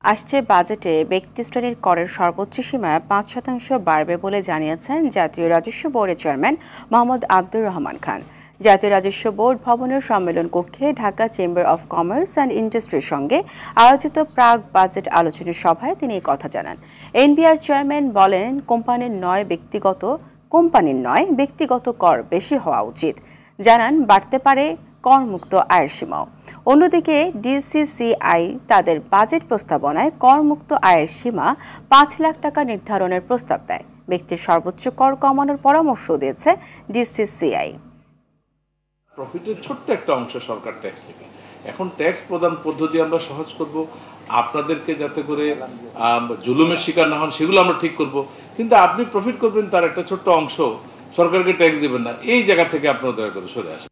আসছে বাজেটে ব্যক্তি শ্রেণীর করের সর্বোচ্চ সীমা ৫% বাড়বে বলে জানিয়েছেন জাতীয় রাজস্ব বোর্ডের চেয়ারম্যান মোহাম্মদ আব্দুর রহমান খান। জাতীয় রাজস্ব বোর্ড ভবনের সম্মেলন কক্ষে Dhaka chamber of commerce and ইন্ডাস্ট্রির সঙ্গে আয়োজিত প্রাক বাজেট আলোচনা সভায় তিনি এই কথা জানান। এনবিআর চেয়ারম্যান বলেন, কোম্পানির নয় ব্যক্তিগত কর বেশি হওয়া উচিত। জানান, বাড়তে পারে করমুক্ত আয়ের সীমাও। অন্যদিকে ডিসিসিআই তাদের বাজেট প্রস্তাবনায় করমুক্ত আয়ের সীমা ৫ লাখ টাকা নির্ধারণের প্রস্তাব দেয়। ব্যক্তির সর্বোচ্চ কর কমানোর পরামর্শ দিয়েছে ডিসিসিআই। প্রফিটের ছোট্ট একটা অংশ সরকার ট্যাক্স নেবে। এখন ট্যাক্স প্রদান পদ্ধতি আমরা সহজ করব, আপনাদেরকে যাতে করে জুলুমের শিকার না হন সেগুলো আমরা ঠিক করব, কিন্তু আপনি প্রফিট করবেন তার একটা ছোট্ট অংশ সরকারকে ট্যাক্স দেবেন না, এই জায়গা থেকে আপনারা দয়া করে সরে আসেন।